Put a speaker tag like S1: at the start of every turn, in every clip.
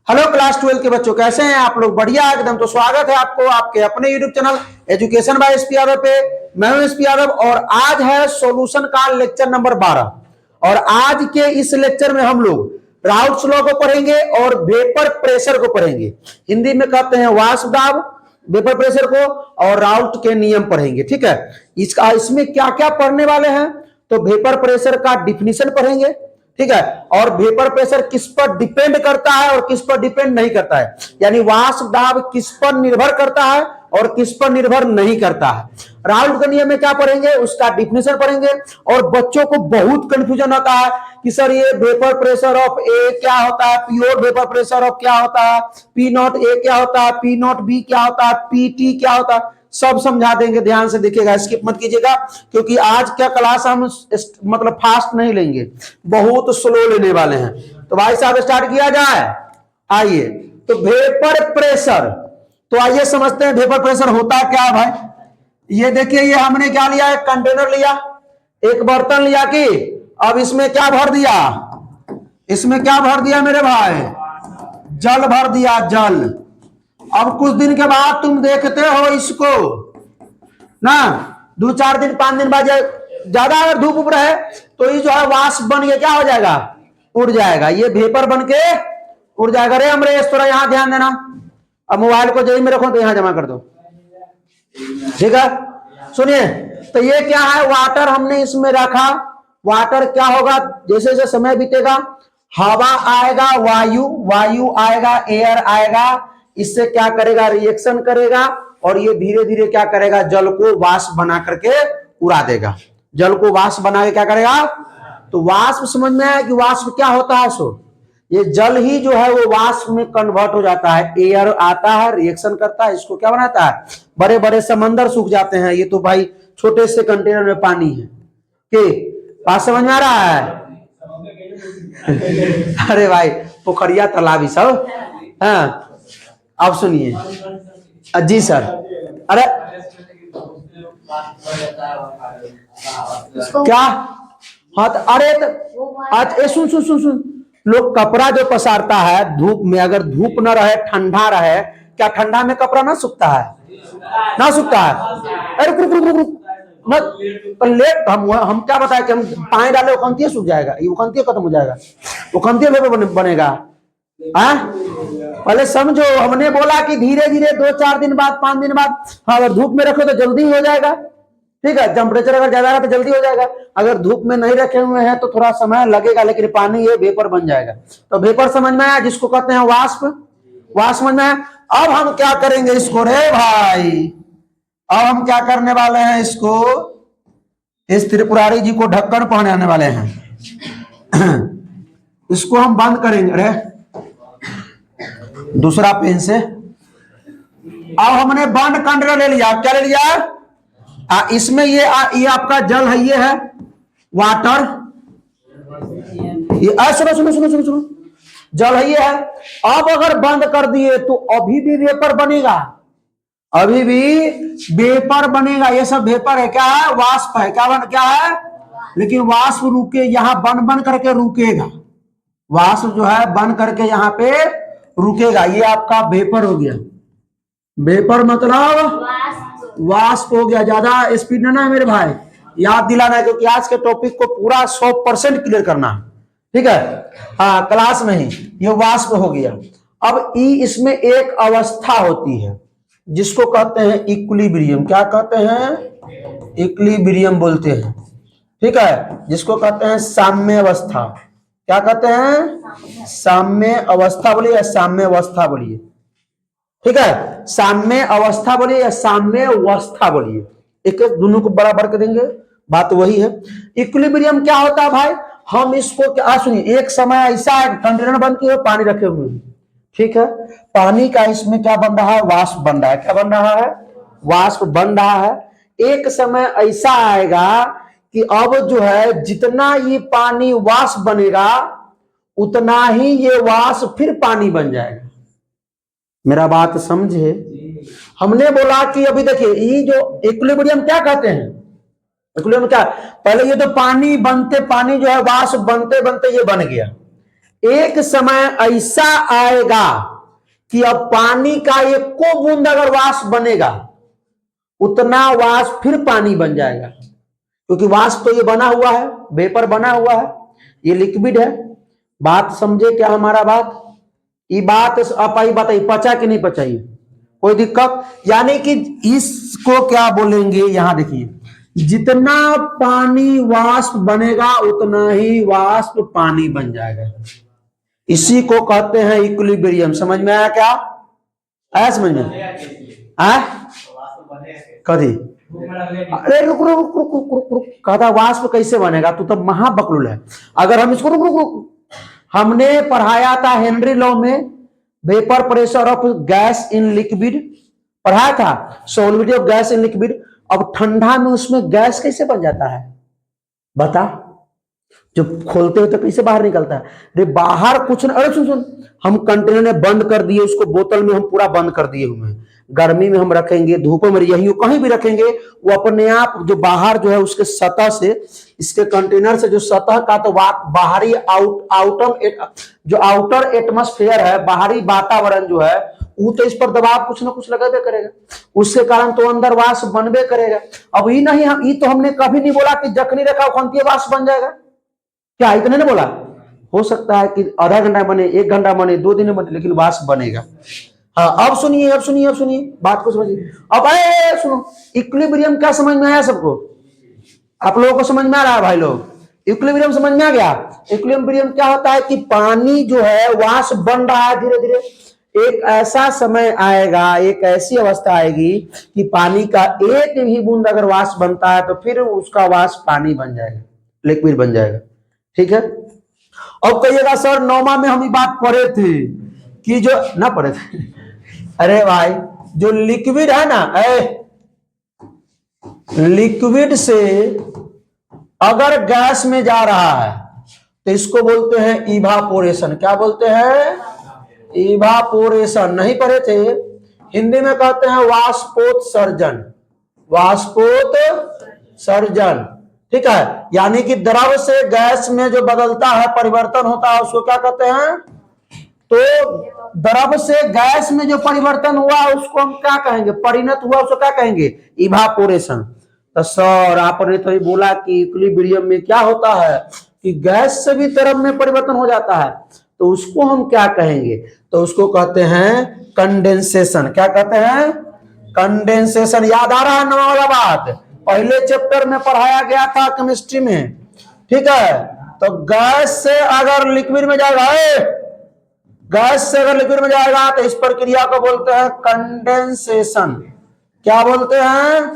S1: Hello class 12 के बच्चों, कैसे हैं आप लोग? बढ़िया एकदम। तो स्वागत है आपको आपके अपने YouTube channel education by SP Yadav पे। मैं हूं एसपी यादव और आज है सॉल्यूशन का लेक्चर नंबर 12। और आज के इस लेक्चर में हम लोग राउट्स लॉ को पढ़ेंगे और वेपर प्रेशर को पढ़ेंगे। हिंदी में कहते हैं वाष्प दाब, वेपर प्रेशर को, और राउट के नियम पढ़ेंगे। ठीक है, इसमें क्या क्या पढ़ने वाले हैं? तो वेपर प्रेशर का डिफिनीशन पढ़ेंगे, ठीक है, और वेपर प्रेशर किस पर डिपेंड करता है और किस पर डिपेंड नहीं करता है, यानी वाष्प दाब किस पर निर्भर करता है और किस पर निर्भर नहीं करता है। राउल्ट के नियम में क्या पढ़ेंगे, उसका डिफिनेशन पढ़ेंगे। और बच्चों को बहुत कंफ्यूजन होता है कि सर ये वेपर प्रेशर ऑफ ए क्या होता है, प्योर वेपर प्रेशर ऑफ क्या होता है, पी नॉट ए क्या होता है, पी नॉट बी क्या होता है, पी टी क्या होता है, सब समझा देंगे। ध्यान से देखिएगा, स्किप मत कीजिएगा, क्योंकि आज क्या क्लास हम मतलब फास्ट नहीं लेंगे, बहुत स्लो लेने वाले हैं। तो भाई साहब स्टार्ट किया जाए। आइए, तो वेपर प्रेशर, तो आइए समझते हैं वेपर प्रेशर होता क्या है भाई। ये देखिए, ये हमने क्या लिया, एक कंटेनर लिया, एक बर्तन लिया कि अब इसमें क्या भर दिया, इसमें क्या भर दिया मेरे भाई, जल भर दिया, जल। अब कुछ दिन के बाद तुम देखते हो इसको ना, 2-4 दिन 5 दिन बाद ज्यादा अगर धूप उप रहे तो ये जो है वाष्प बन के क्या हो जाएगा, उड़ जाएगा। ये वेपर बन के उड़ जाएगा। रे अमरेश थोड़ा यहाँ ध्यान देना। अब मोबाइल को जेब में रखो तो यहाँ जमा कर दो, ठीक है। सुनिए, तो ये क्या है, वाटर हमने इसमें रखा। वाटर क्या होगा, जैसे जैसे समय बीतेगा हवा आएगा, वायु आएगा, एयर आएगा, इससे क्या करेगा, रिएक्शन करेगा और ये धीरे धीरे क्या करेगा, जल को वाष्प बना करके उड़ा देगा। जल को वाष्प बना के क्या करेगा, तो वाष्प समझ में आया कि वाष्प क्या होता है। सो ये जल ही जो है वो वाष्प में कन्वर्ट हो जाता है। एयर आता है, रिएक्शन करता है, इसको क्या बनाता है, बड़े बड़े समंदर सूख जाते हैं। ये तो भाई छोटे से कंटेनर में पानी है कि बात समझ में आ रहा है। अरे भाई पोखरिया तालाब ही सब। हाँ, अब सुनिए जी सर। अरे क्या, हाँ अरे आज सुन सुन सुन सुन, लोग कपड़ा जो पसारता है धूप में, अगर धूप न रहे, ठंडा रहे, क्या ठंडा में कपड़ा ना सूखता है, ना सूखता है। अरे रुक रुक रुक रुक लेट, हम क्या बताए कि हम पानी डाले उखंती सूख जाएगा, ये उखंती खत्म हो जाएगा, उखंती बनेगा। पहले समझो, हमने बोला कि धीरे धीरे 2-4 दिन बाद 5 दिन बाद, अगर धूप में रखो तो जल्दी हो जाएगा, ठीक है। टेम्परेचर अगर ज्यादा है तो जल्दी हो जाएगा, अगर धूप में नहीं रखे हुए हैं तो थोड़ा समय लगेगा, लेकिन पानी ये वेपर बन जाएगा। तो वेपर समझ में आया, जिसको कहते हैं वाष्प, वाष्प समझ में आया। अब हम क्या करेंगे इसको, रे भाई अब हम क्या करने वाले हैं इसको, इस त्रिपुरारी जी को ढक्कन पहनाने वाले हैं। इसको हम बंद करेंगे। अरे दूसरा पेन से, अब हमने बंद कंटेनर ले लिया। क्या ले लिया, इसमें ये आपका जल है, ये है वाटर, ये सुनो सुनो सुनो सुनो सुनो, जल है, ये है। अब अगर बंद कर दिए तो अभी भी वेपर बनेगा, अभी भी वेपर बनेगा। ये सब वेपर है, क्या है, वाष्प है, क्या है, लेकिन वाष्प रुके, यहां बन करके रुकेगा। वाष्प जो है बन करके यहाँ पे रुकेगा। ये आपका वेपर हो गया। वेपर मतलब वाष्प हो गया। ज्यादा स्पीड ना है मेरे भाई, याद दिलाना है, क्योंकि आज के टॉपिक को पूरा 100% क्लियर करना है, ठीक है। हाँ, क्लास में ही ये वाष्प हो गया। अब इसमें एक अवस्था होती है जिसको कहते हैं इक्विलिब्रियम। क्या कहते हैं, इक्विलिब्रियम बोलते हैं, ठीक है, जिसको कहते हैं साम्य अवस्था। क्या कहते हैं, साम्य अवस्था बोलिए या साम्य अवस्था बोलिए, ठीक है। साम्य अवस्था बोलिए या साम्य अवस्था बोलिए, एक दोनों को बराबर कर देंगे, बात वही है। इक्विलिब्रियम क्या होता है भाई, हम इसको क्या, सुनिए, एक समय ऐसा है कंटेनर बंद किए पानी रखे हुए हैं, ठीक है, पानी का इसमें क्या बन रहा है, वाष्प बन रहा है। क्या बन रहा है, वाष्प बन रहा है। एक समय ऐसा आएगा कि अब जो है जितना ये पानी वाष्प बनेगा उतना ही ये वाष्प फिर पानी बन जाएगा। मेरा बात समझे, हमने बोला कि अभी देखिए ये जो इक्विलिब्रियम क्या कहते हैं, इक्विलिब्रियम क्या, पहले ये तो पानी बनते, पानी जो है वाष्प बनते बनते ये बन गया। एक समय ऐसा आएगा कि अब पानी का एक को बूंद अगर वाष्प बनेगा, उतना वाष्प फिर पानी बन जाएगा, क्योंकि वाष्प तो ये बना हुआ है, वेपर बना हुआ है, ये लिक्विड है। बात समझे क्या हमारा बात? ये बात आप ही बताइए, पचा कि नहीं पचाइए, कोई दिक्कत? यानी कि इसको क्या बोलेंगे, यहां देखिए, जितना पानी वाष्प बनेगा उतना ही वाष्प पानी बन जाएगा। इसी को कहते हैं इक्विलिब्रियम। समझ में आया क्या? आया समझ में? कभी अरे रुक रुक रुक रुक रुक रुक, कहता वाष्प कैसे बनेगा? तू तो महाबकलुल है। अगर हम इसको रुक रुक रुक, हमने पढ़ाया था हेनरी लॉ में vapour pressure of gas in liquid, पढ़ाया था solubility of gas in liquid. अब ठंडा में उसमें गैस कैसे बन जाता है बता? जब खोलते हो तो कैसे बाहर निकलता है? अरे बाहर कुछ नहीं। अरे सुन सुन, हम कंटेनर में बंद कर दिए उसको, बोतल में हम पूरा बंद कर दिए हुए हैं, गर्मी में हम रखेंगे, धूप में यही कहीं भी रखेंगे, वो अपने आप जो बाहर जो है उसके सतह से, इसके कंटेनर से जो सतह का तो बाहरी जो आउटर एटमॉस्फेयर है, बाहरी वातावरण जो है, वो तो इस पर दबाव कुछ ना कुछ लगाबे करेगा, उसके कारण तो अंदर वाष्प बनबे करेगा। अब ये नहीं, हम ये तो हमने कभी नहीं बोला कि जखनी रेखा खंतीय वाष्प बन जाएगा, क्या इतने नहीं बोला? हो सकता है कि आधा घंटा बने, 1 घंटा बने, 2 दिन बने, लेकिन वाष्प बनेगा। हाँ अब सुनिए, अब सुनिए, अब सुनिए, बात को समझिए। अब आए सुनो, इक्विलिब्रियम क्या समझ में आया सबको? आप लोगों को समझ में आ रहा है भाई लोग? इक्विलिब्रियम समझ में आ गया? इक्विलिब्रियम क्या होता है कि पानी जो है वाष्प बन रहा है धीरे धीरे, एक ऐसा समय आएगा, एक ऐसी अवस्था आएगी कि पानी का एक भी बूंद अगर वाष्प बनता है तो फिर उसका वाष्प पानी बन जाएगा, लिक्विड बन जाएगा। ठीक है? अब कहिएगा सर 9वां में हम ये बात पढ़े थे कि जो ना पढ़े थे। अरे भाई जो लिक्विड है ना, लिक्विड से अगर गैस में जा रहा है तो इसको बोलते हैं इवापोरेशन। क्या बोलते हैं? इवापोरेशन। नहीं पढ़े थे? हिंदी में कहते हैं वाष्पोत्सर्जन। वाष्पोत्सर्जन, ठीक है? यानी कि द्रव से गैस में जो बदलता है, परिवर्तन होता है, उसको क्या कहते हैं? तो द्रव से गैस में जो परिवर्तन हुआ उसको हम क्या कहेंगे? परिणत हुआ उसको क्या कहेंगे? इवापोरेशन। तो सर आपने तो ये बोला कि इक्विलिब्रियम में क्या होता है कि गैस से भी द्रव में परिवर्तन हो जाता है, तो उसको हम क्या कहेंगे? तो उसको कहते हैं कंडेंसेशन। क्या कहते हैं? कंडेंसेशन। याद आ रहा है 9वां वाला बात? पहले चैप्टर में पढ़ाया गया था केमिस्ट्री में, ठीक है? तो गैस से अगर लिक्विड में जाएगा, गैस से अगर लिक्विड में जाएगा तो इस प्रक्रिया को बोलते हैं कंडेंसेशन। क्या बोलते हैं?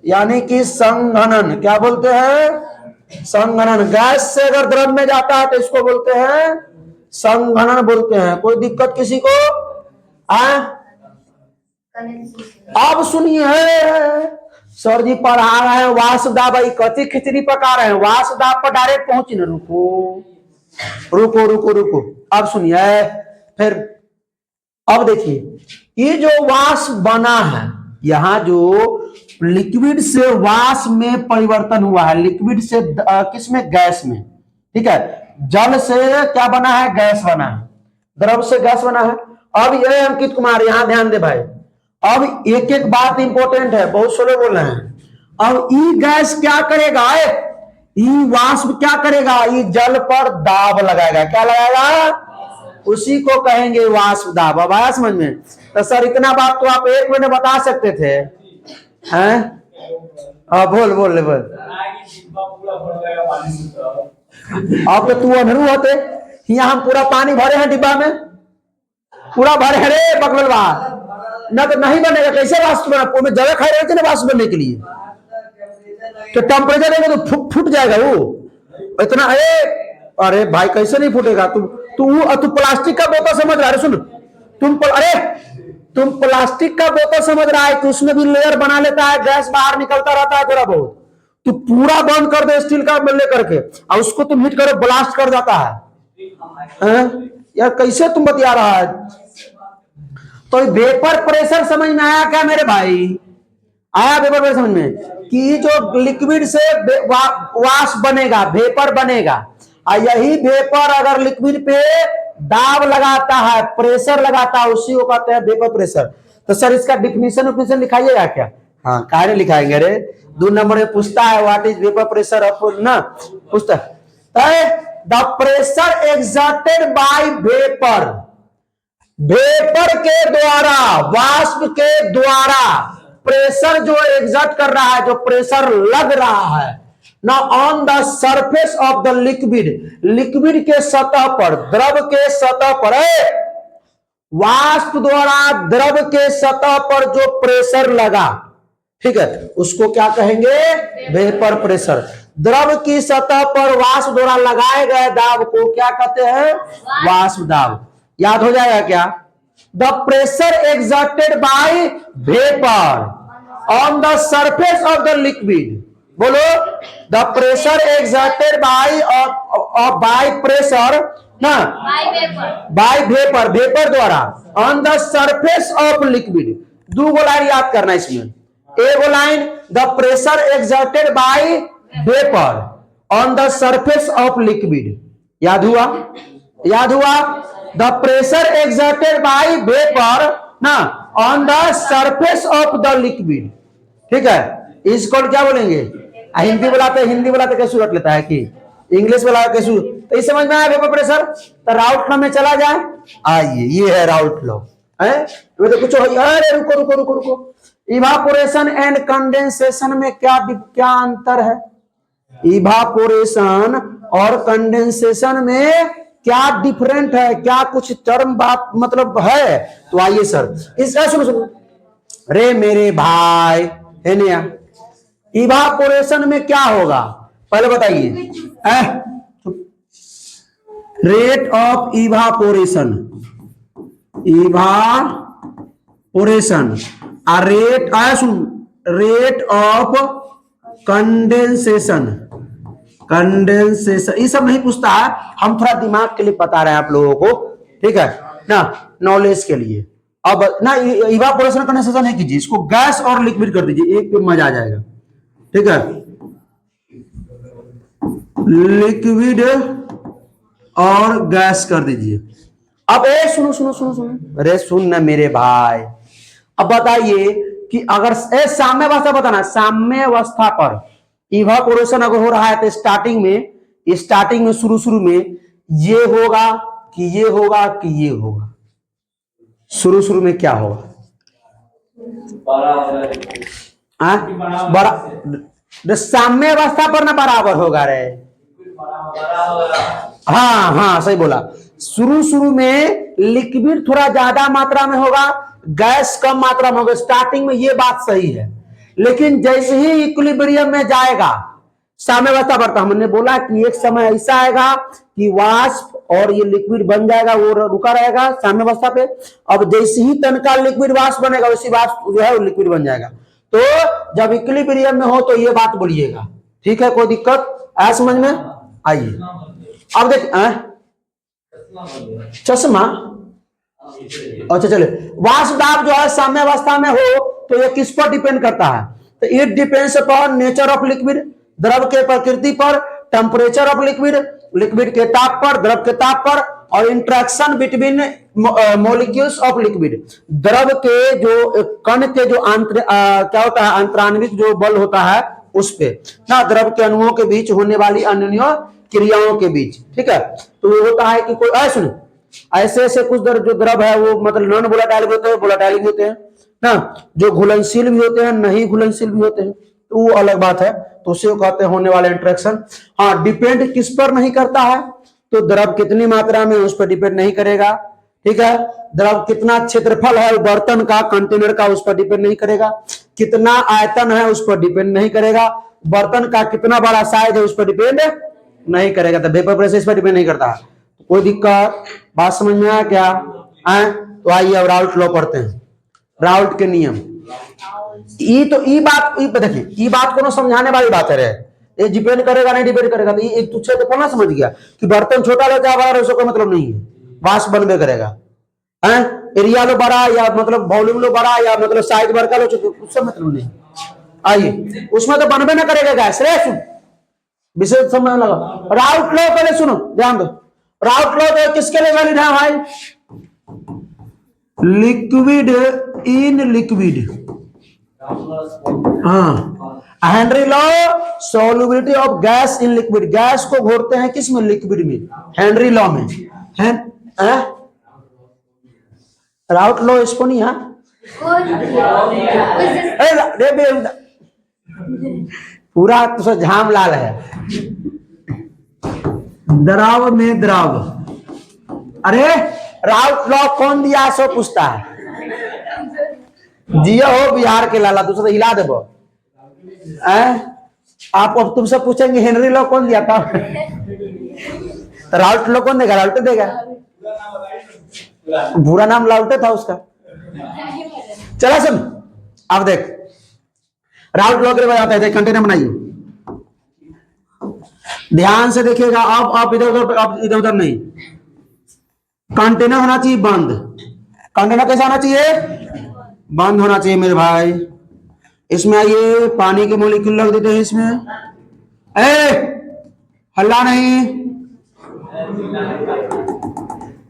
S1: यानी कि संघनन। क्या बोलते हैं? संघनन। गैस से अगर द्रव में जाता है तो इसको बोलते हैं संघनन बोलते हैं। कोई दिक्कत किसी को? अब सुनिए, सर जी पढ़ा रहे हैं वाष्प दाब, कथी खिचड़ी पका रहे हैं? वाष्प दाब पर डायरेक्ट पहुंची ना, रुको रुको रुको रुको, अब सुनिए फिर। अब देखिए, ये जो वाष्प बना है, यहां जो लिक्विड से वाष्प में परिवर्तन हुआ है, लिक्विड से किसमें? गैस में, ठीक है? जल से क्या बना है? गैस बना है। द्रव से गैस बना है। अब ये अंकित कुमार यहां ध्यान दे भाई, अब एक एक बात इंपॉर्टेंट है, बहुत सारे बोल रहे हैं। अब ई गैस क्या करेगा? ई वाष्प क्या करेगा? ई जल पर दाब लगाएगा। क्या लगाएगा? उसी को कहेंगे वाष्प दाब। अब आया समझ में? तो सर इतना बात तो आप 1 मिनट में बता सकते थे, हैं? बोल बोल बोल। अब तो तू अनरू होते, यहाँ हम पूरा पानी भरे हैं डिब्बा में, पूरा भरे हैं रे बकलवा, ना तो नहीं बनेगा। कैसे वाष्प बना? में जगह खाई रहे थे ना वाष्प बनने के लिए, तो टेम्परेचर देंगे तो फूट जाएगा वो इतना। अरे भाई कैसे नहीं फूटेगा? तू प्लास्टिक का बोतल समझ रहा है? सुन, तुम प्लास्टिक का बोतल समझ रहा है कि उसमें भी लेयर बना लेता है, गैस बाहर निकलता रहता है थोड़ा बहुत। तू पूरा बंद कर दे स्टील का लेकर के, और उसको तुम हीट करो, ब्लास्ट कर जाता है। यार कैसे तुम बतिया रहा है? तो वेपर प्रेशर समझ में आया क्या मेरे भाई? आया वेपर प्रेशर समझ में? कि जो लिक्विड से वाष्प बनेगा, वेपर बनेगा, और यही वेपर अगर लिक्विड पे दाब लगाता है, प्रेशर लगाता है, उसी को कहते हैं वेपर प्रेशर। तो सर इसका डिफिनीशन लिखाइएगा क्या? हाँ, काहे लिखाएंगे रे, 2 नंबर में पूछता है what is vapour pressure of ना, पूछता है the pressure exerted by vapour, vapour के द्वारा, वाष्प के द्वारा प्रेशर जो एक्सर्ट कर रहा है, जो प्रेशर लग रहा है ना on the surface of the liquid, liquid के सतह पर, द्रव के सतह पर, वाष्प द्वारा द्रव के सतह पर जो प्रेशर लगा, ठीक है, उसको क्या कहेंगे? Vapour pressure. द्रव की सतह पर वाष्प द्वारा लगाए गए दाब को क्या कहते हैं? वाष्प दाब। याद हो जाएगा क्या? The pressure exerted by vapour on the surface of the liquid, बोलो, the pressure exerted by pressure ना, बाय वेपर, वेपर द्वारा, on the surface of liquid. 2 line याद करना इसमें। एगो line the pressure exerted by vapour on the surface of liquid, याद हुआ? याद हुआ? The pressure exerted by vapour ना on the surface of the liquid, ठीक है। इसको क्या बोलेंगे? हिंदी बुलाते कैसे रख लेता है कि इंग्लिश वाला कैसे, तो इस समझ में आया वेपर प्रेशर। तो राउट लॉ में चला जाए, आइए, ये है राउट लॉ है। तो कुछ अरे रुको, इवापोरेशन एंड कंडेंसेशन में क्या अंतर है? इवापोरेशन और कंडेंसेशन में क्या डिफरेंट है? क्या कुछ टर्म बात मतलब है? तो आइए सर, इसका सुनो रे मेरे भाई है नया, इवापोरेशन में क्या होगा पहले बताइए। Rate of evaporation, rate of condensation, ये सब नहीं पूछता है, हम थोड़ा दिमाग के लिए बता रहे हैं आप लोगों को, ठीक है ना, नॉलेज के लिए। अब ना इवापोरेशन कंडेंसेशन नहीं कीजिए, इसको गैस और लिक्विड कर दीजिए, एक पे मजा आ जाएगा, ठीक है। लिक्विड और गैस कर दीजिए। अब सुनो, अरे सुन ना मेरे भाई, अब बताइए कि अगर साम्य अवस्था बताना, साम्य अवस्था पर इवापोरेशन अगर हो रहा है तो स्टार्टिंग में शुरू में ये होगा कि ये होगा कि ये होगा, शुरू में क्या होगा? बड़ा साम्य अवस्था पर ना बराबर होगा रे, हाँ सही बोला। शुरू में लिक्विड थोड़ा ज्यादा मात्रा में होगा, गैस कम मात्रा में होगा, स्टार्टिंग में ये बात सही है। लेकिन जैसे ही इक्विलिब्रियम में जाएगा, साम्य अवस्था पर, हमने बोला कि एक समय ऐसा आएगा कि वाष्प और ये लिक्विड बन जाएगा, वो रुका रहेगा साम्य अवस्था पे। अब जैसे ही तनका लिक्विड वाष्प बनेगा, उसी वाष्प जो है वो लिक्विड बन जाएगा। तो जब इक्विलिब्रियम में हो तो ये बात बोलिएगा, ठीक है, कोई दिक्कत आया समझ में? आइए अब देख, चश्मा, अच्छा चले, वाष्प दाब जो है साम्य अवस्था में हो तो ये किस पर डिपेंड करता है? तो it depends upon nature of liquid, द्रव के प्रकृति पर, टेम्परेचर ऑफ लिक्विड, लिक्विड के ताप पर, द्रव के ताप पर, और interaction between molecules of liquid, द्रव के जो कण के जो क्या होता है, अंतराण्विक जो बल होता है उस पे ना, द्रव के अणुओं के बीच होने वाली अन्योन्य क्रियाओं के बीच, ठीक है। तो वो होता है कि कोई ऐसे कुछ जो द्रव है वो मतलब नॉन वोलेटाइल भी होते हैं, वोलेटाइल भी होते हैं ना, जो घुलनशील भी होते हैं, नहीं घुलनशील भी होते हैं, तो वो अलग बात है। तो उसे कहते हैं होने वाले इंट्रैक्शन। हाँ, डिपेंड किस पर नहीं करता है? तो द्रव कितनी मात्रा में, उस पर डिपेंड नहीं करेगा, ठीक है। द्रव कितना क्षेत्रफल है बर्तन का, कंटेनर का, उस पर डिपेंड नहीं करेगा। कितना आयतन है उस पर डिपेंड नहीं करेगा। बर्तन का कितना बड़ा साइज है उस पर डिपेंड नहीं करेगा। तो वेपर प्रेशर इस पर डिपेंड नहीं करता। कोई दिक्कत? बात समझ में आया क्या? तो आइए अब राउल्ट लॉ पढ़ते हैं, राउल्ट के नियम। देखिए, ये बात को समझाने वाली बात है रे, ये डिपेंड करेगा नहीं डिपेंड करेगा, तो एक तुच्छे तो कौन समझ गया कि बर्तन छोटा लो क्या बड़ा, उसका कोई मतलब नहीं है, वाष्प बनबे करेगा। एरिया लो बड़ा या मतलब वॉल्यूम लो बड़ा या मतलब साइज बड़का लो, उससे मतलब नहीं। आइए, उसमें तो बनबे ना करेगा गैस रे। विशेष समय लगा। राउट लॉ पहले सुनो, ध्यान दो। राउट लॉ तो किसके लिए वैलिड है भाई? Liquid in liquid. हाँ, Henry law solubility of gas in liquid. Gas को घोरते हैं किस में? लिक्विड में। हेनरी लॉ में है। राउट लॉ इसको नहीं है। पूरा तो झाम लाल है। द्रव में द्रव। अरे राउट लॉ कौन दिया सो पूछता है। जियो हो बिहार के लाला, दूसरा हिला देबो। आप अब तुमसे पूछेंगे हेनरी लॉ कौन दिया था? तो राउट लॉ कौन देगा? राउट देगा। बुरा नाम लाउटे था उसका। चला सुन, अब देख राउट लॉ के लिए आता है। कंटेनर बनाइए, ध्यान से देखिएगा। आप इधर उधर, आप इधर उधर नहीं। कंटेनर होना चाहिए बंद। कंटेनर कैसा होना चाहिए? बंद होना चाहिए मेरे भाई। इसमें आइए, पानी के मॉलिक्यूल रख देते हैं इसमें। हल्ला नहीं।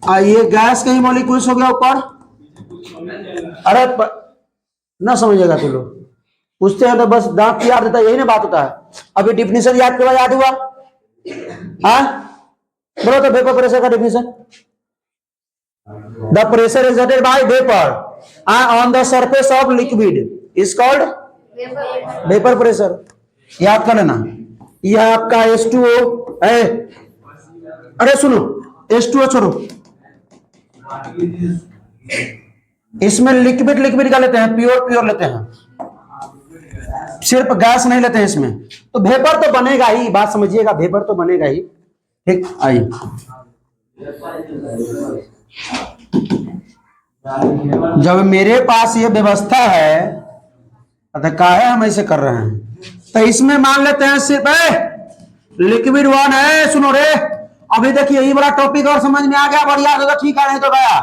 S1: आइए, गैस के ही मॉलिक्यूल्स हो गया ऊपर। अरे ना समझेगा तू लोग, पूछते हैं तो बस दांत याद देता है, यही ना बात होता है। अभी डिफिनेशन याद करवा, याद हुआ? हाँ बोलो तो, वेपर प्रेशर का definition. The pressure exerted by vapour on the surface of liquid is called vapour pressure. याद कर लेना। यह आपका H2O है। अरे सुनो, H2O छोड़ो, इसमें लिक्विड लिक्विड का लेते हैं, प्योर प्योर लेते हैं, सिर्फ गैस नहीं लेते हैं इसमें। तो वेपर तो बनेगा ही, बात समझिएगा, वेपर तो बनेगा ही। ठीक, आइए जब मेरे पास ये व्यवस्था है तो काहे हम ऐसे कर रहे हैं? तो इसमें मान लेते हैं सिर्फ लिक्विड वन है। सुनो रे, अभी देखिए यही बड़ा टॉपिक और समझ में आ गया, बढ़िया तो ठीक है, नहीं तो गया।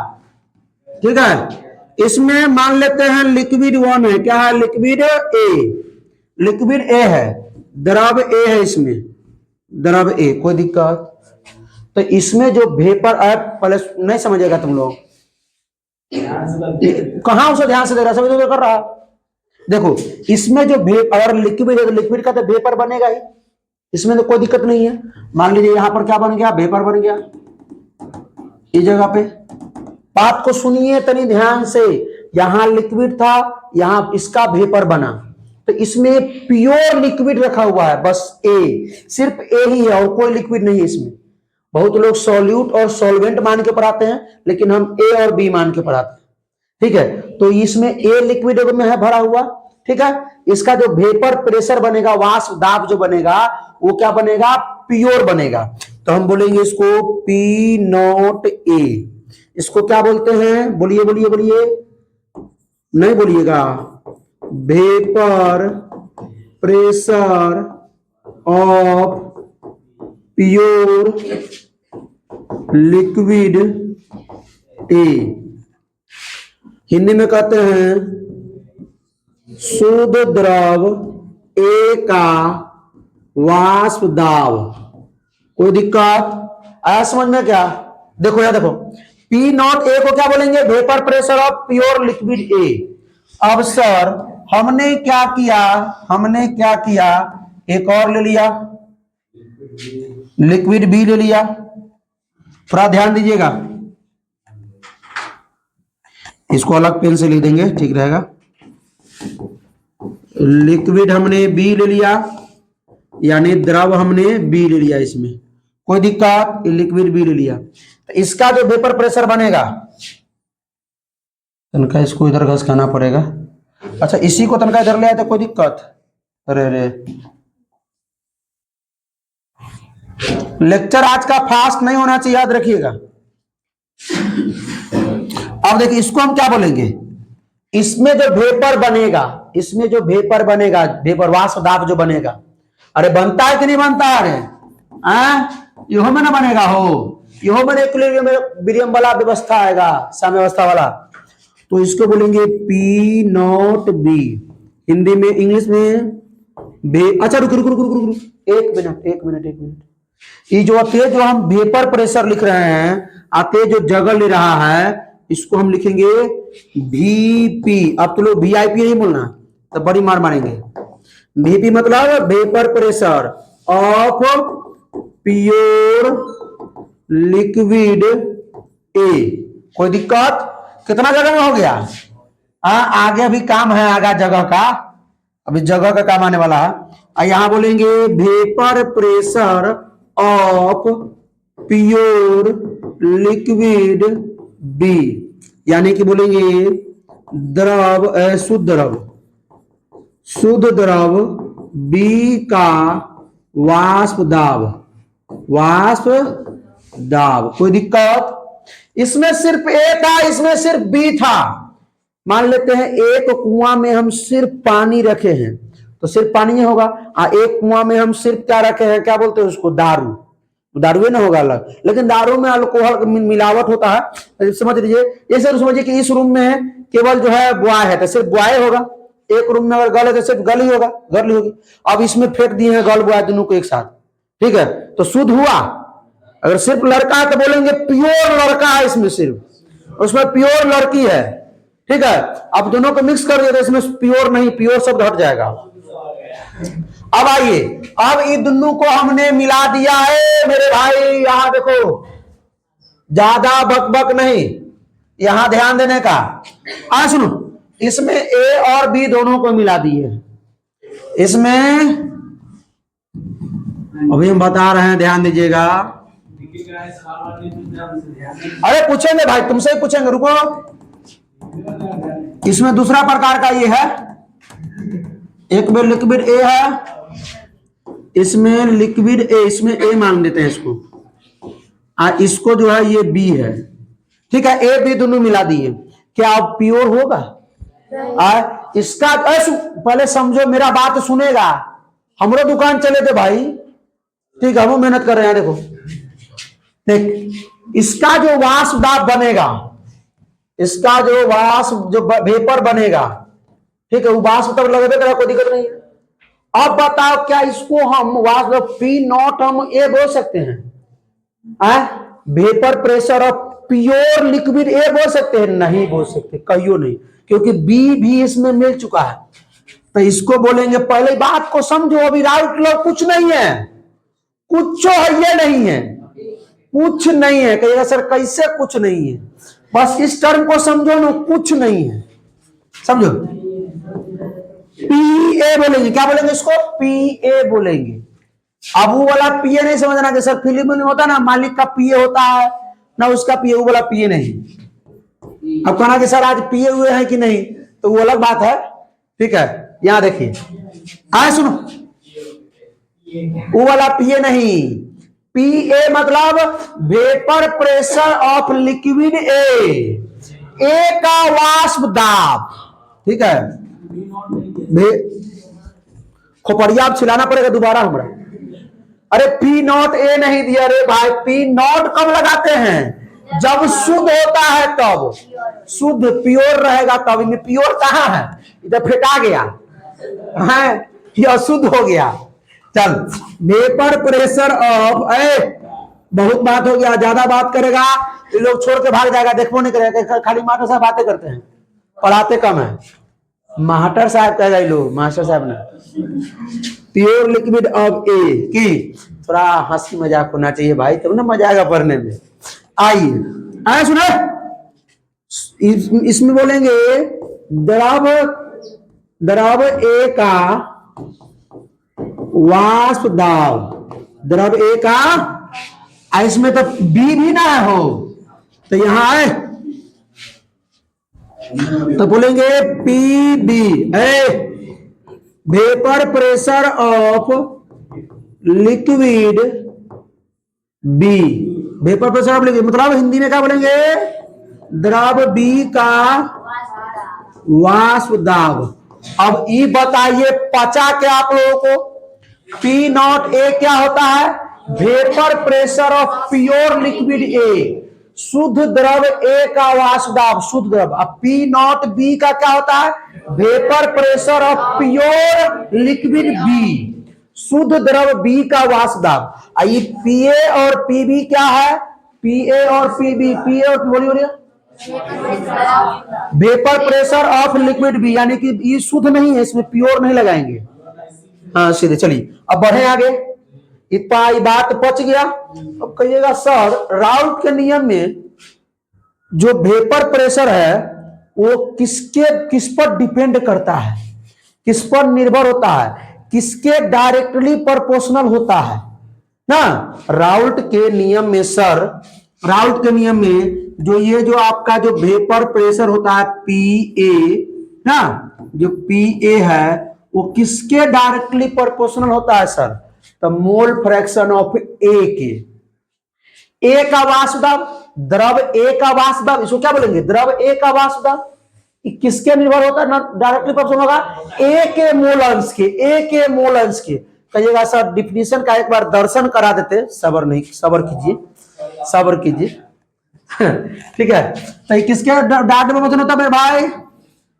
S1: ठीक है, इसमें मान लेते हैं लिक्विड वन है। क्या है? Liquid A. लिक्विड ए है, द्रव ए है, इसमें द्रव ए। कोई दिक्कत? तो इसमें जो वेपर पहले नहीं समझेगा तुम लोग, कहां उसे ध्यान से दे रहा, समझ तो कर रहा। देखो इसमें जो अगर लिक्विड है तो लिक्विड का तो वेपर बनेगा ही, इसमें तो कोई दिक्कत नहीं है। मान लीजिए यहां पर क्या बन गया? वेपर बन गया इस जगह पे। बात को सुनिए तनी ध्यान से। यहां लिक्विड था, यहां इसका वेपर बना, तो इसमें प्योर लिक्विड रखा हुआ है, बस ए, सिर्फ ए ही है और कोई लिक्विड नहीं है इसमें। बहुत लोग सॉल्यूट और सॉल्वेंट मान के पढ़ाते हैं, लेकिन हम ए और बी मान के पढ़ाते हैं। ठीक है, तो इसमें ए लिक्विड में है भरा हुआ। ठीक है, इसका जो वेपर प्रेशर बनेगा, वाष्प दाब जो बनेगा, वो क्या बनेगा? प्योर बनेगा। तो हम बोलेंगे इसको पी नॉट ए। इसको क्या बोलते हैं? बोलिए बोलिए बोलिए, नहीं बोलिएगा। Vapour pressure of pure liquid A. Hindi में कहते हैं शुद्ध द्रव ए का वाष्प दाब। कोई दिक्कत आया समझ में? क्या देखो यार, देखो पी नॉट ए को क्या बोलेंगे? Vapour pressure of pure liquid A. अब सर हमने क्या किया? हमने क्या किया? एक और ले लिया, लिक्विड बी ले लिया। थोड़ा ध्यान दीजिएगा, इसको अलग पेन से लिख देंगे, ठीक रहेगा। लिक्विड हमने बी ले लिया, यानी द्रव हमने बी ले लिया। इसमें कोई दिक्कत? लिक्विड बी ले लिया, तो इसका जो वेपर प्रेशर बनेगा, तनका इसको इधर घसकाना पड़ेगा। अच्छा, इसी को तनका इधर ले आए तो कोई दिक्कत? अरे रे, लेक्चर आज का फास्ट नहीं होना चाहिए, याद रखिएगा। अब देखिए इसको हम क्या बोलेंगे? इसमें जो वेपर बनेगा, इसमें जो वेपर बनेगा, वेपर वाष्प दाब जो बनेगा, अरे बनता है कि नहीं बनता है? यो में ना बनेगा हो, यो में इक्विलिब्रियम वाला व्यवस्था आएगा, साम्यावस्था वाला। तो इसको बोलेंगे पी नॉट बी, हिंदी में, इंग्लिश में बे। अच्छा रुक रुक रुक रुक रुक, एक मिनट। ये जो अतः जो हम वेपर प्रेशर लिख रहे हैं, अतः जो जगह ले रहा है, इसको हम लिखेंगे VP। अब तो लोग VIP नहीं बोलना, तो बड़ी मार मारेंगे। VP मतलब vapour pressure of pure liquid A. कोई दिक्कत? कितना जगह में हो गया? आगे अभी काम है, आगे जगह का, अभी जगह का काम आने वाला है। यहां बोलेंगे vapour pressure of pure liquid B, यानी कि बोलेंगे द्रव शुद्ध द्रव बी का वाष्प दाब। कोई दिक्कत? इसमें सिर्फ ए था, इसमें सिर्फ बी था। मान लेते हैं एक कुआं में हम सिर्फ पानी रखे हैं, तो सिर्फ पानी ही होगा। एक कुआं में हम सिर्फ क्या रखे हैं, क्या बोलते हैं उसको, दारू ना होगा अलग। लेकिन दारू में अल्कोहल मिलावट होता है, समझ लीजिए। ये सर समझिए कि इस रूम में केवल जो है बॉय है, तो सिर्फ बॉय होगा। एक रूम में अगर गर्ल है तो सिर्फ गर्ल ही होगा, गर्ल होगी। अब इसमें फेंक दिए हैं गर्ल बॉय दोनों को एक साथ, ठीक है, तो शुद्ध हुआ। अगर सिर्फ लड़का है तो बोलेंगे प्योर लड़का है, इसमें सिर्फ, उसमें प्योर लड़की है, ठीक है। अब दोनों को मिक्स कर दिया तो इसमें प्योर नहीं, प्योर शब्द हट जाएगा। अब आइए, अब इन दोनों को हमने मिला दिया है मेरे भाई। यहां देखो, ज्यादा बकबक नहीं, यहां ध्यान देने का। सुनो, इसमें ए और बी दोनों को मिला दिए। इसमें अभी हम बता रहे हैं, ध्यान दीजिएगा। अरे पूछेंगे भाई, तुमसे ही पूछेंगे, रुको। इसमें दूसरा प्रकार का ये है, एक में लिक्विड ए है, इसमें लिक्विड ए, इसमें ए मान लेते हैं इसको, इसको जो है ये बी है, ठीक है। ए बी दोनों मिला दिए, क्या अब प्योर होगा? इसका पहले समझो, मेरा बात सुनेगा। हमरो दुकान चले थे भाई, ठीक है, हम मेहनत कर रहे हैं। देखो देख, इसका जो वाष्प दाब बनेगा, इसका जो वाष्प जो वेपर बनेगा, ठीक है, वो वाष्प तब लगे तो कोई दिक्कत नहीं है। अब बताओ, क्या इसको हम वाष्प P0 हम ए बोल सकते हैं? Vapour pressure of pure liquid A बोल सकते हैं? नहीं बोल सकते, कहियो नहीं, क्योंकि बी भी इसमें मिल चुका है। तो इसको बोलेंगे, पहले बात को समझो, अभी राउट लो, कुछ नहीं है, कुछ ये नहीं है, कुछ नहीं है। कहिएगा सर कैसे कुछ नहीं है? बस इस टर्म को समझो ना, कुछ नहीं है, समझो। पी ए बोलेंगे, क्या बोलेंगे इसको? PA बोलेंगे। अब वो वाला PA नहीं समझना कि सर फिल्म में होता ना, मालिक का PA होता है ना, उसका PA, वो वाला PA नहीं। अब कहना कि सर आज PA हुए हैं कि नहीं, तो वो अलग बात है, ठीक है। यहां देखिए, सुनो, वो वाला PA नहीं, PA मतलब vapour pressure of liquid A का वाष्प दाब, ठीक है। खोपड़िया अब छिलाना पड़ेगा दोबारा हमरा। अरे P0 ए नहीं दिया रे भाई, P0 कब लगाते हैं? जब शुद्ध होता है तब, शुद्ध प्योर रहेगा तब। इनमें प्योर कहाँ है? इधर फेंका गया है, ये अशुद्ध हो गया। चल, वेपर प्रेशर ऑफ, बहुत बात हो गया, ज्यादा बात करेगा ये लोग छोड़ के भाग जाएगा, देखो नहीं करेगा, खाली मास्टर साहब बातें करते हैं, पढ़ाते कम है। मास्टर साहब कह गए लोग, मास्टर साहब ने प्योर लिक्विड ऑफ ए की, थोड़ा हंसी मजाक होना चाहिए भाई, तब ना मजा आएगा पढ़ने में। आइए सुनो, इसमें बोलेंगे द्रव ए का वाष्प दाब, द्रव ए का, इसमें तो बी भी ना हो, तो यहां आए तो बोलेंगे PB, vapour pressure of liquid B, vapour pressure of liquid मतलब हिंदी में क्या बोलेंगे? द्रव बी का वाष्प दाब। अब ये बताइए, पचा क्या आप लोगों को? P0 ए क्या होता है? Vapour pressure of pure liquid A, शुद्ध द्रव ए का वाष्प दाब, शुद्ध द्रव। अब P0 बी का क्या होता है? Vapour pressure of pure liquid B, शुद्ध द्रव बी का वाष्प दाब। ये पीए और पीबी क्या है? पीए और पीबी, पीए और बोलिए vapour pressure of liquid B, यानी कि ये शुद्ध नहीं है, इसमें प्योर नहीं लगाएंगे। हाँ सीधे चलिए अब बढ़े आगे। इतना बात पच गया। अब कहिएगा सर राउल्ट के नियम में जो वेपर प्रेशर है वो किस पर डिपेंड करता है, किस पर निर्भर होता है, किसके डायरेक्टली प्रोपोर्शनल होता है ना? राउल्ट के नियम में सर, राउल्ट के नियम में जो ये जो आपका जो वेपर प्रेशर होता है पी ए ना, जो पी ए है वो किसके डायरेक्टली प्रोपोर्शनल होता है सर? तो मोल फ्रैक्शन ऑफ ए के। ए का वाष्प दाब, द्रव ए का वाष्प दाब, इसको क्या बोलेंगे? द्रव ए का वाष्प दाब किसके निर्भर होता है? ना डायरेक्टली प्रोपोर्शनल होगा ए के मोल अंश के, ए के मोल अंश के। कहिएगा सर डिफिनीशन का एक बार दर्शन करा देते, सबर नहीं, सबर कीजिए, सबर कीजिए। ठीक है, तो किसके डायरेक्ट प्रोपोर्शनल होता है मेरे भाई?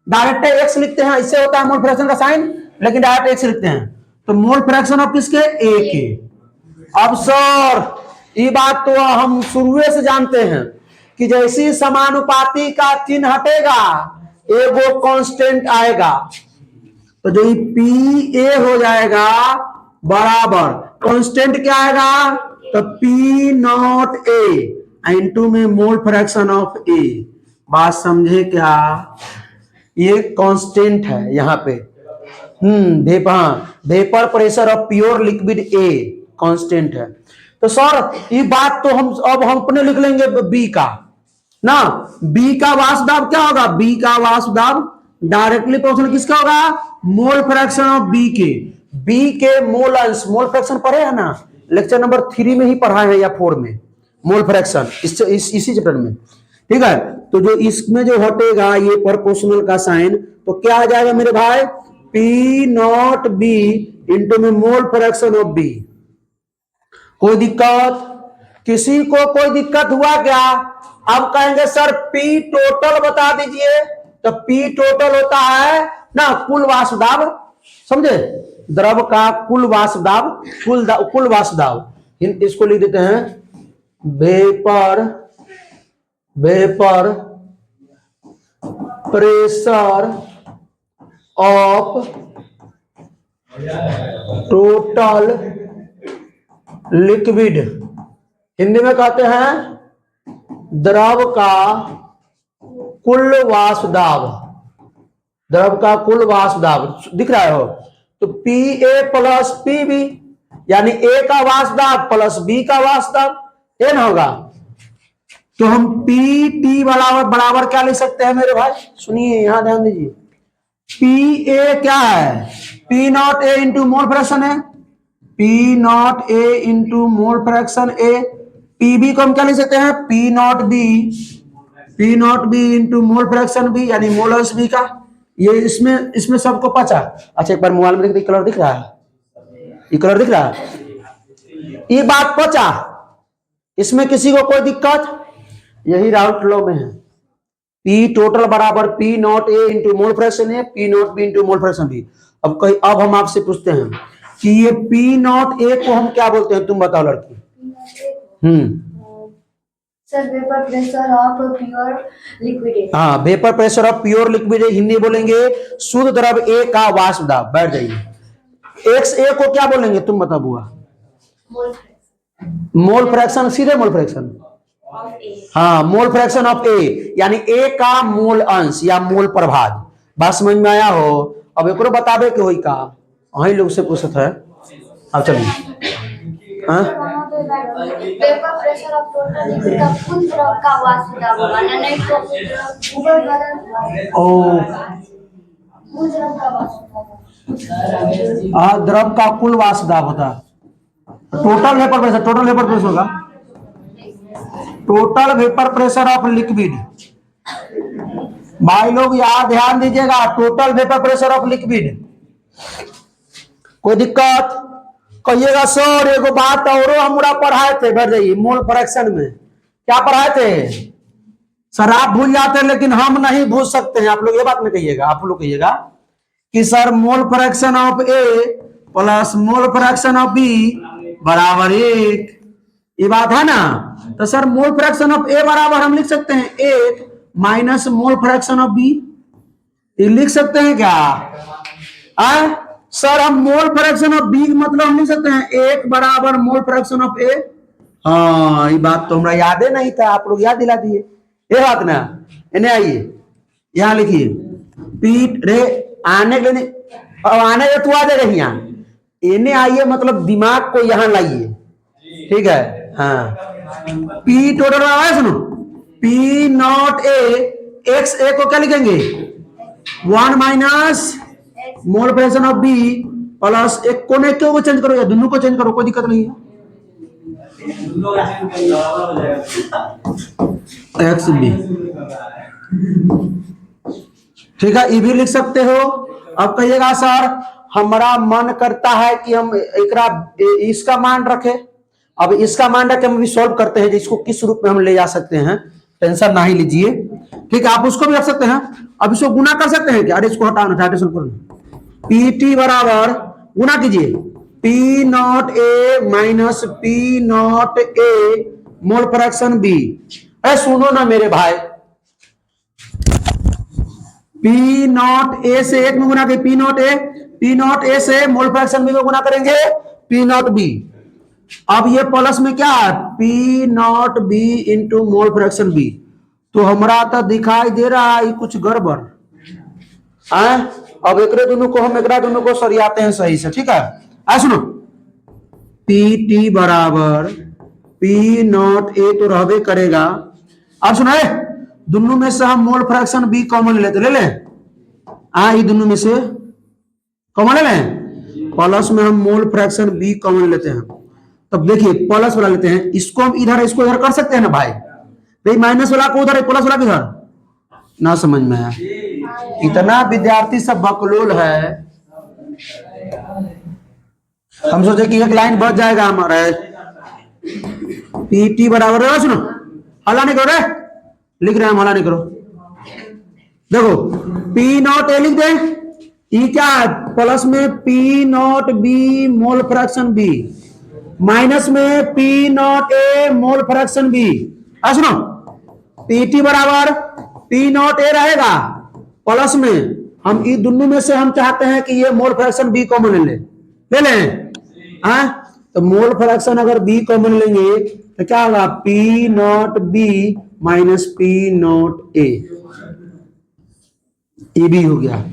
S1: डायरेक्ट एक्स लिखते हैं, इससे होता है मोल फ्रैक्शन का साइन, लेकिन डायरेक्ट एक्स लिखते हैं तो मोल फ्रैक्शन ऑफ किसके? ए के। अब सर ये बात तो हम शुरू से जानते हैं कि जैसी समानुपाती का चिन्ह हटेगा एगो कांस्टेंट आएगा, तो जो पी ए हो जाएगा बराबर कांस्टेंट क्या आएगा? तो पी नॉट ए इंटू में मोल फ्रैक्शन ऑफ ए। बात समझे क्या? ये कांस्टेंट है यहाँ पे। Vapour pressure of pure liquid a constant है। तो सर ये बात तो हम अपने लिख लेंगे बी का ना। बी का वाष्प दाब क्या होगा? बी का वाष्प दाब डायरेक्टली प्रोपोर्शनल किसका होगा? मोल फ्रैक्शन ऑफ बी के। बी के मोल अंश, मोल फ्रैक्शन पढ़े है ना, लेक्चर नंबर 3 में ही पढ़ाए हैं या 4 में मोल फ्रैक्शन, इसी चैप्टर में। ठीक है, तो जो इसमें जो हटेगा ये प्रोपोर्शनल का साइन, तो क्या आ जाएगा मेरे भाई? पी नॉट बी इंटू में मोल फ्रैक्शन ऑफ बी। कोई दिक्कत? किसी को कोई दिक्कत हुआ क्या? अब कहेंगे सर पी टोटल बता दीजिए, तो पी टोटल होता है ना कुल वाष्प दाब, समझे? द्रव का कुल वाष्प दाब, कुल वाष्प दाब। इसको लिख देते हैं vapour pressure of total liquid, Hindi में कहते हैं द्रव का कुल वाष्प दाब, द्रव का कुल वाष्प दाब। दिख रहा है हो? तो P A plus P B, यानी ए का वाष्प दाब प्लस बी का वाष्प दाब ए ना होगा। तो हम पी टी बराबर क्या लिख सकते हैं मेरे भाई? सुनिए यहां ध्यान दीजिए। पी ए क्या है? P not A into mole fraction है, P not A into mole fraction A. PB को हम क्या लिख सकते हैं? P not B into mole fraction B, यानी मोल अंश बी का। ये इसमें सबको पचा। अच्छा एक बार मोबाइल में देखते, कलर दिख रहा है? ये कलर दिख रहा है? ये बात पचा, इसमें किसी को कोई दिक्कत? यही राउल्ट लॉ में है। पी टोटल बराबर P not A into mole fraction A, P not B into mole fraction B. अब हम आपसे पूछते हैं कि ये पी नॉट ए को हम क्या बोलते हैं? तुम बताओ लड़की।
S2: Sir vapour pressure of pure liquid.
S1: हाँ, vapour pressure of pure liquid, Hindi बोलेंगे शुद्ध द्रव ए का वाष्प दाब। बैठ जाइए। एक्स ए को क्या बोलेंगे? तुम बताओ बुआ। मोल फ्रैक्शन, सीधे मोल फ्रैक्शन। हाँ, मोल फ्रैक्शन ऑफ ए, यानी ए का मोल अंश या मोल प्रभाज। बात समझ में आया हो? अब एक बताबे के होई का वही लोग से पूछत है। अब चलिए
S2: vapour pressure of total liquid का कुल द्रव का वाष्प दाब होगा ना, नहीं तो कुल द्रव का वाष्प दाब।
S1: द्रव का कुल वाष्प दाब होता है। टोटल वेपर प्रेशर होगा total vapour pressure of liquid. भाई लोग यार ध्यान दीजिएगा, total vapour pressure of liquid. कोई दिक्कत? कहिएगा सर एगो बात और हमरा पढ़ाए थे, बैठ जाइए। मोल फ्रैक्शन में क्या पढ़ाए थे सर? आप भूल जाते हैं लेकिन हम नहीं भूल सकते हैं। आप लोग ये बात में कहिएगा, आप लोग कहिएगा कि sir mole fraction of A plus mole fraction of B बराबर 1। ये बात है ना। तो sir mole fraction of A बराबर हम लिख सकते हैं 1 minus mole fraction of B. ये लिख सकते हैं क्या? सर हम मोल फ्रैक्शन ऑफ बी मतलब हम लिख सकते हैं 1 बराबर मोल फ्रैक्शन ऑफ ए। हाँ ये बात तो हमरा याद ही नहीं था, आप लोग याद दिला दिए। ये बात ना, इन्हें आइए यहां लिखिए पीट रे आने के लिए, अब आने के तू आ जाएगा यहाँ। इन्हें आइए मतलब दिमाग को यहाँ लाइए, ठीक है। हाँ पी टोटल आया सुनो, P not A X A को क्या लिखेंगे 1 minus mole fraction of B plus एक को ने क्यों को चेंज करो या दोनों को चेंज करो, कोई दिक्कत नहीं है। एक्स बी ठीक है, ये भी लिख सकते हो। अब कहिएगा सर हमारा मन करता है कि हम इसका मान रखें। अब इसका मान रख के हम भी सॉल्व करते हैं, जिसको किस रूप में हम ले जा सकते हैं, टेंशन ना ही लीजिए, ठीक है। आप उसको भी रख सकते हैं। अब इसको गुना कर सकते हैं क्या? अरे इसको हटाना था, पी टी बराबर गुना कीजिए P not A minus P not A mole fraction B. अरे सुनो ना मेरे भाई, पी नॉट ए से 1 में गुना के पी नॉट ए से मोल फ्रैक्शन बी में गुना करेंगे पी नॉट बी। अब ये प्लस में क्या है P not B into mole fraction B. तो हमारा तो दिखाई दे रहा है कुछ गड़बड़ है। अब एक दोनों को हम दोनों को सरियाते हैं सही से, ठीक है। आ सुनो पी टी बराबर पी नॉट ए तो रहबे करेगा। अब सुनो दोनों में से हम मोल फ्रैक्शन बी कॉमन लेते, ले लें ये दोनों में से कॉमन ले लें, प्लस में हम मोल फ्रैक्शन बी कॉमन लेते हैं। तब देखिए प्लस वाला लेते हैं, इसको हम इधर इसको इधर कर सकते हैं ना भाई, माइनस वाला को उधर प्लस वाला किधर ना समझ में आया। इतना विद्यार्थी सब बकलोल है, हम सोचे कि एक लाइन बच जाएगा हमारा। पीटी बराबर है, सुनो हला नहीं करो रे, लिख रहे हैं हम, हला नहीं करो। देखो पी नॉट ए लिख दे, ये क्या है प्लस में P not B mole fraction B minus में P not A mole fraction B. सुनो पीटी बराबर पी नॉट ए रहेगा प्लस में हम ये दोनों में से हम चाहते हैं कि ये मोल फ्रैक्शन बी कॉमन ले लें। तो मोल फ्रैक्शन अगर बी कॉमन लेंगे तो क्या होगा P not be minus P not a, ये भी हो गया।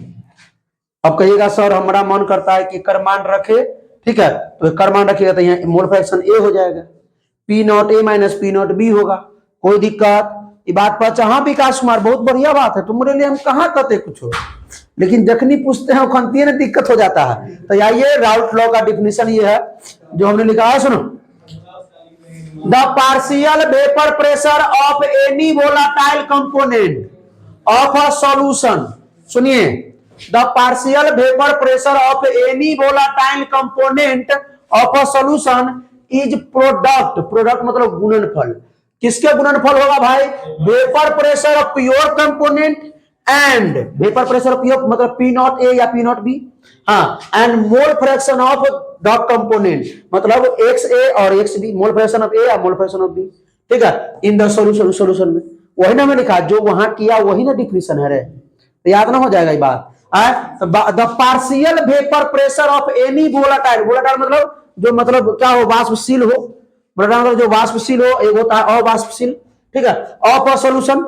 S1: अब कहिएगा सर हमारा मन करता है कि कर मान रखे, ठीक है, तो कर मान रखिएगा तो यहाँ मोल फ्रैक्शन ए हो जाएगा, P not A minus P not be होगा, कोई दिक्कत ये बात पर। हाँ विकास कुमार बहुत बढ़िया बात है, तुम्हारे लिए हम कहाँ कहते कुछ हो, लेकिन जखनी पूछते हैं खनती ना दिक्कत हो जाता है। तो आइए राउल्ट लॉ का डिफिनेशन ये है जो हमने लिखा है, सुनो the partial vapour pressure of any volatile component of a solution. सुनिए the partial vapour pressure of any volatile component of a solution is product मतलब गुणनफल। किसके गुणनफल होगा भाई? Vapour pressure of pure component and vapour pressure of pure मतलब P not A या P not B, हाँ, and mole fraction of the component मतलब एक्स ए और X B, mole fraction of ए या मोल फ्रैक्शन ऑफ बी, ठीक है, in the solution में। वही ना मैं लिखा, जो वहां किया वही ना डिफिनेशन है रे, तो याद ना हो जाएगा ये बात। The partial vapour pressure of any volatile मतलब जो मतलब क्या हो वाष्पशील हो, मतलब जो वाष्पशील हो, एक होता है अवाष्पशील, ठीक है, ऑफ अ सॉल्यूशन,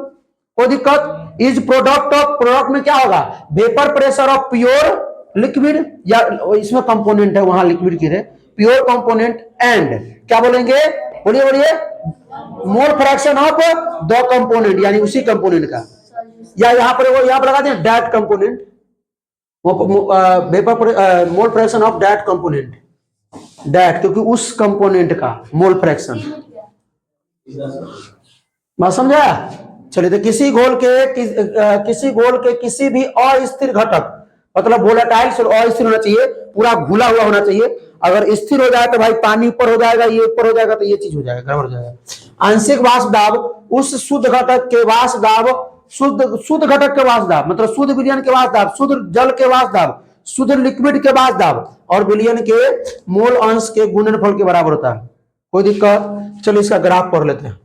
S1: कोई दिक्कत, इज प्रोडक्ट में क्या होगा vapour pressure of pure liquid या इसमें कंपोनेंट है वहां लिक्विड की रे, प्योर कंपोनेंट एंड क्या बोलेंगे, बोलिए मोल फ्रैक्शन ऑफ द कंपोनेंट यानी उसी कंपोनेंट का, या यहाँ पर लगा दें that component, vapour mole fraction of that component, that क्योंकि उस कंपोनेंट का मोल फ्रैक्शन, बात समझा। चलिए तो किसी घोल के किसी भी अस्थिर घटक मतलब वोलेटाइल से अस्थिर होना चाहिए, पूरा घुला हुआ होना चाहिए। अगर स्थिर हो जाए तो भाई पानी ऊपर हो जाएगा, ये ऊपर हो जाएगा तो ये चीज हो जाएगा, गड़बड़ हो जाएगा। आंशिक वाष्प दाब उस शुद्ध घटक के वाष्प दाब, शुद्ध घटक के वाष्प दाब मतलब शुद्ध विलयन के वाष्प दाब, शुद्ध जल के वाष्प दाब, शुद्ध लिक्विड के वाष्प दाब और विलयन के मोल अंश के गुणनफल के बराबर होता है। कोई दिक्कत? चलो इसका ग्राफ पढ़ लेते हैं।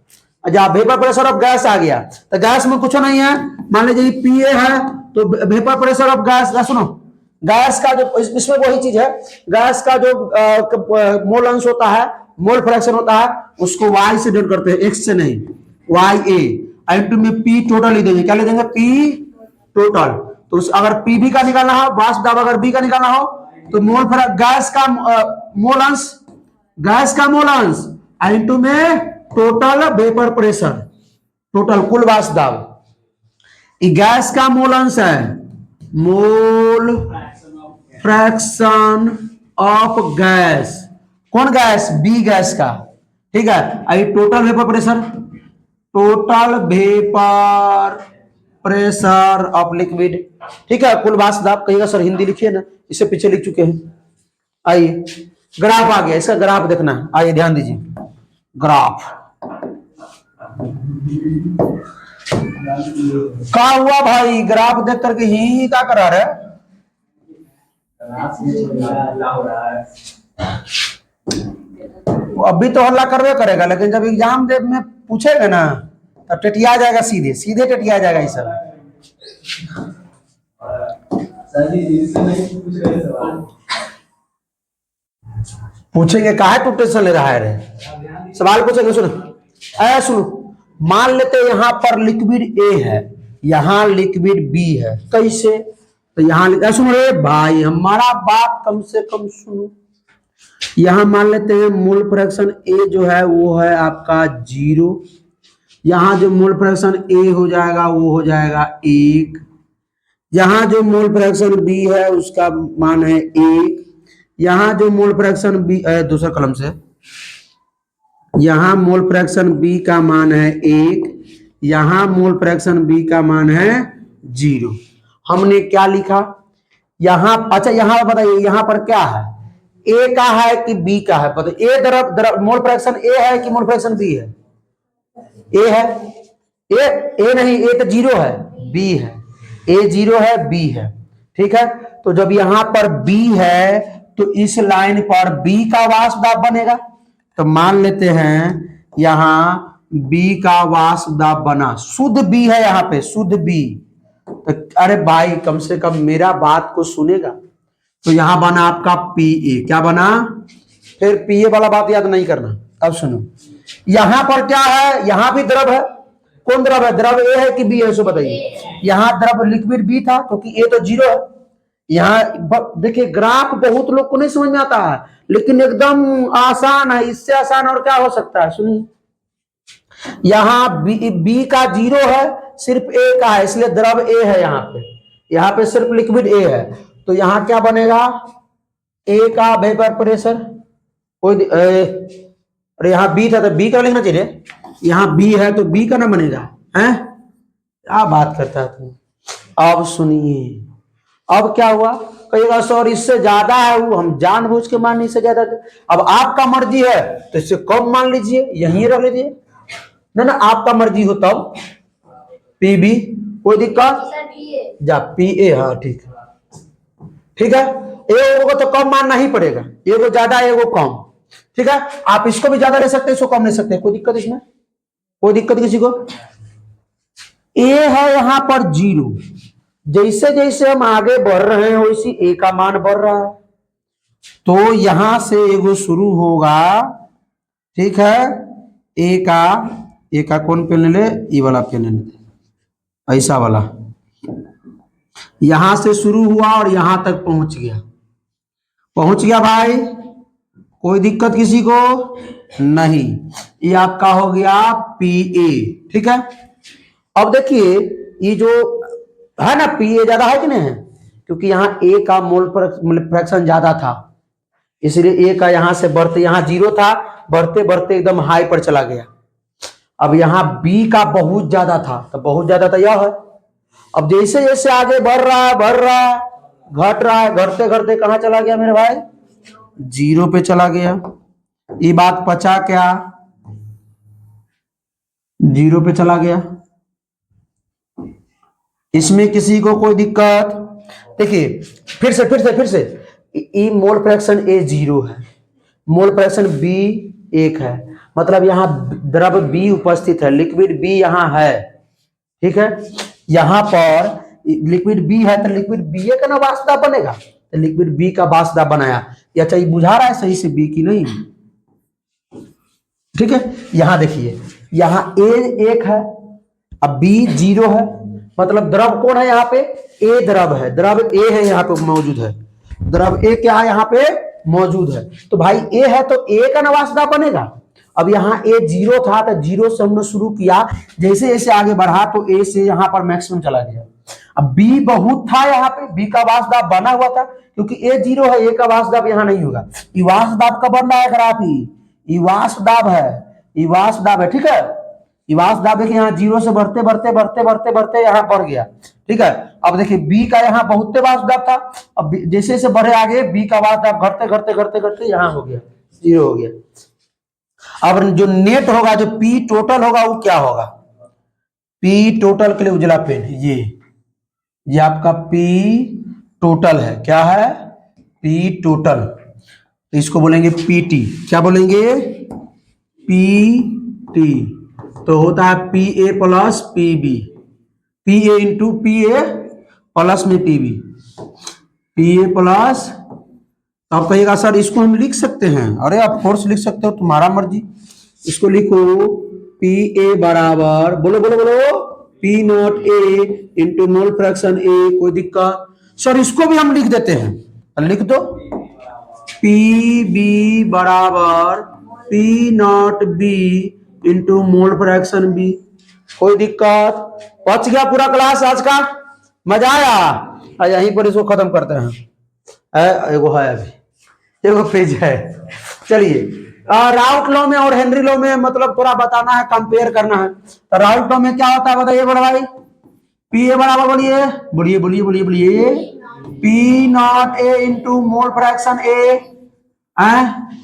S1: अच्छा, वेपर प्रेशर ऑफ गैस आ गया, तो गैस में कुछ नहीं है, मान लीजिए पीए है, तो वेपर प्रेशर ऑफ गैस, सुनो, गैस का जो इसमें वही चीज है, गैस का जो मोल अंश होता है, मोल फ्रैक्शन होता है, उसको y से डिनोट करते हैं, x से नहीं, YA इंटू में P टोटल ही देंगे। क्या ले देंगे? P total. तो अगर PV का निकालना हो, वाष्प दाब अगर B का निकालना हो, तो मोल गैस का मोल अंश इंटू में टोटल वेपर प्रेशर, टोटल कुल वाष्प दाब। गैस का मोल अंश है मोल फ्रैक्शन ऑफ गैस। कौन गैस? बी गैस का। ठीक है, आई total vapour pressure, total vapour pressure of liquid. ठीक है, कुल वाष्प दाब। कहिएगा सर हिंदी लिखिए ना, इससे पीछे लिख चुके हैं। आइए ग्राफ आ गया, इसका ग्राफ देखना है। आइए ध्यान दीजिए, ग्राफ क्या हुआ भाई? ग्राफ देख करके ही क्या करा रहे? अभी तो हल्ला करवे करेगा, लेकिन जब एग्जाम दे में पूछेगा ना, तब टेटिया जाएगा, सीधे सीधे टेटिया जाएगा। ये सब पूछेंगे, काहे तू टेंशन ले रहा है रे? सवाल पूछेंगे, सुनो सुनो, मान लेते हैं यहां पर लिक्विड ए है, यहां लिक्विड बी है, कैसे? तो यहां सुनो रे भाई, हमारा बात कम से कम सुनो। यहां मान लेते हैं मोल फ्रैक्शन ए जो है वो है आपका 0, यहां जो मोल फ्रैक्शन ए हो जाएगा वो हो जाएगा 1, यहां जो मोल फ्रैक्शन बी है उसका मान है 1, यहां जो मोल फ्रैक्शन बी दूसरा कलम से, यहां मोल फ्रैक्शन बी का मान है 1, यहां मोल फ्रैक्शन बी का मान है 0। हमने क्या लिखा यहां? अच्छा यहां बताइए, यहां पर क्या है? ए का है कि बी का है? पता ए तरफ मोल फ्रैक्शन ए है कि मोल फ्रैक्शन बी है? ए है। ए नहीं, ए तो 0 है, बी है। ए 0 है, बी है। ठीक है, तो जब यहां पर बी है तो इस लाइन पर बी का वाष्प दाब बनेगा। तो मान लेते हैं यहां बी का वाष्प दाब बना, शुद्ध बी है यहाँ पे, शुद्ध बी। तो अरे भाई कम से कम मेरा बात को सुनेगा। तो यहां बना आपका पीए, क्या बना? फिर पीए वाला बात याद नहीं करना। अब सुनो, यहां पर क्या है? यहां भी द्रव है। कौन द्रव है? द्रव ए है कि बी है? सो बताइए। यहां द्रव लिक्विड बी था, क्योंकि ए तो 0 है। यहाँ देखिए, ग्राफ बहुत लोग को नहीं समझ में आता है, लेकिन एकदम आसान है। इससे आसान और क्या हो सकता है? सुनिए, यहां बी का 0 है, सिर्फ ए का है, इसलिए द्रव ए है। यहाँ पे सिर्फ लिक्विड ए है। तो यहां क्या बनेगा? ए का वेपर प्रेशर, कोई अरे यहाँ बी था तो बी का लिखना चाहिए। यहाँ बी है तो बी का ना बनेगा, हैं? क्या बात करता है तुम? अब सुनिए, अब क्या हुआ? कहिएगा सर इससे ज्यादा है, वो हम जानबूझ के मान, इससे ज्यादा। अब आपका मर्जी है तो इससे कम मान लीजिए, यहीं रख लीजिए ना, आपका मर्जी हो तब। पीबी कोई दिक्कत? जा पीए, हाँ ठीक है, ठीक है। एगो को तो कम मानना ही पड़ेगा, एगो ज्यादा एगो कम। ठीक है, आप इसको भी ज्यादा ले सकते हैं, इसको कम ले सकते हैं, कोई दिक्कत इसमें? कोई दिक्कत किसी को? ए है यहां पर 0, जैसे जैसे हम आगे बढ़ रहे हैं वैसे ए का मान बढ़ रहा है। तो यहां से एगो शुरू होगा, ठीक है, ए का कौन पेन ले? ये वाला पेन ले, ऐसा वाला। यहां से शुरू हुआ और यहां तक पहुंच गया भाई, कोई दिक्कत किसी को नहीं। ये आपका हो गया पीए। ठीक है, अब देखिए ये जो है ना, पीए ज्यादा है कि नहीं है? क्योंकि यहाँ ए का मोल फ्रैक्शन ज्यादा था, इसलिए ए का यहां से बढ़ते, यहाँ 0 था, बढ़ते बढ़ते एकदम हाई पर चला गया। अब यहाँ बी का बहुत ज्यादा था, तो बहुत ज्यादा तो यह है। अब जैसे जैसे आगे बढ़ रहा है, घट रहा है, घटते घटते कहां चला गया मेरे भाई? 0 पे चला गया। ये बात पचा क्या? 0 पे चला गया। इसमें किसी को कोई दिक्कत? देखिए फिर से ई मोल फ्रैक्शन ए 0 है, मोल फ्रैक्शन बी 1 है, मतलब यहाँ द्रव बी उपस्थित है, लिक्विड बी यहाँ है, ठीक है। यहाँ पर लिक्विड बी है तो लिक्विड बी का ना वाष्पदाब बनेगा, तो लिक्विड बी का वाष्पदाब बनाया। ये अच्छा, ये बुझा रहा है सही से बी की नहीं, ठीक है। यहां देखिए, यहां ए 1 है, अब बी 0 है, मतलब द्रव कौन है यहाँ पे, ए द्रव है, द्रव ए है यहाँ पे मौजूद है, द्रव ए क्या है यहाँ पे मौजूद है। तो भाई ए है तो ए का वाष्पदाब बनेगा। अब यहाँ ए 0 था तो 0 से हमने शुरू किया, जैसे जैसे आगे बढ़ा तो ए से यहाँ पर मैक्सिमम चला गया। अब बी बहुत था, यहाँ पे बी का वाष्पदाब बना हुआ था, क्योंकि ए 0 है, ए का वाष्पदाब यहाँ नहीं होगा। ये वाष्पदाब का बन रहा है ग्राफ, ये वाष्पदाब है, ये वाष्पदाब है, ठीक है। ये वाष्पदाब है कि यहाँ 0 से बढ़ते बढ़ते बढ़ते बढ़ते बढ़ते यहाँ बढ़ गया, ठीक है। अब देखिए बी का यहाँ बहुत वाष्पदाब था, अब जैसे जैसे बढ़े आगे बी का वाष्पदाब घटते घटते घटते घटते यहाँ हो गया, 0 हो गया। अब जो नेट होगा, जो पी टोटल होगा वो क्या होगा, पी टोटल के लिए उजला पेन, ये आपका पी टोटल है, क्या है पी टोटल, तो इसको बोलेंगे पीटी, क्या बोलेंगे पीटी, तो होता है P A plus P B, P A into P A plus में P B, P A plus. तो आप कहिएगा सर इसको हम लिख सकते हैं, अरे आप फोर्स लिख सकते हो, तुम्हारा मर्जी, इसको लिखो पी ए बराबर, बोलो बोलो बोलो, P not A into mole fraction A, कोई दिक्कत सर, इसको भी हम लिख देते हैं, लिख दो पी बी बराबर P not B into mole fraction B, कोई दिक्कत। बच गया पूरा क्लास आज का, मजा आया। यहीं पर इसको खत्म करते हैं, एगो है अभी एगो पेज है। चलिए राउट लॉ में और हेनरी लॉ में मतलब थोड़ा बताना है, कंपेयर करना है। तो राउट लॉ में क्या होता है बताइए बड़ा भाई, पी ए बराबर बोलिए बोलिए बोलिए बोलिए बोलिए, P not A into mole fraction A,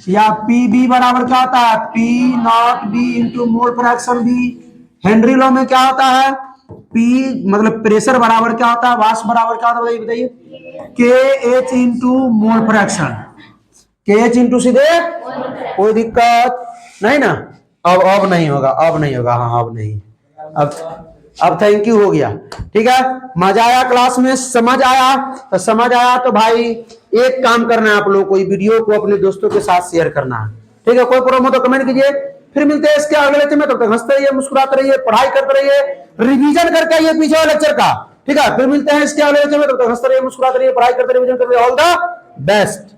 S1: या पी बी बराबर क्या होता है, P not B into mole fraction B. Henry law में क्या होता है, पी मतलब प्रेशर बराबर क्या होता है, वाष्प बराबर क्या होता है बताइए, के एच इंटू मोल फ्रैक्शन, के एच इंटू सीधे, कोई दिक्कत नहीं ना। अब नहीं होगा, अब नहीं होगा, हाँ अब नहीं, अब थैंक यू हो गया, ठीक है। मजा आया क्लास में, समझ आया, तो समझ आया तो भाई एक काम करना है आप लोगों को, वीडियो को अपने दोस्तों के साथ शेयर करना है, ठीक है। कोई प्रॉब्लम हो तो कमेंट कीजिए, फिर मिलते हैं इसके अगले लेक्चर में, तब तक हंसते रहिए, मुस्कुराते रहिए, पढ़ाई करते रहिए, रिवीजन करके आइए पीछे वाले लेक्चर का, ठीक है। फिर मिलते हैं इसके अगले लेक्चर में, तब तक हंसते रहिए, मुस्कुराते रहिए, पढ़ाई करते रहिए, रिवीजन करते रहिए, ऑल द बेस्ट।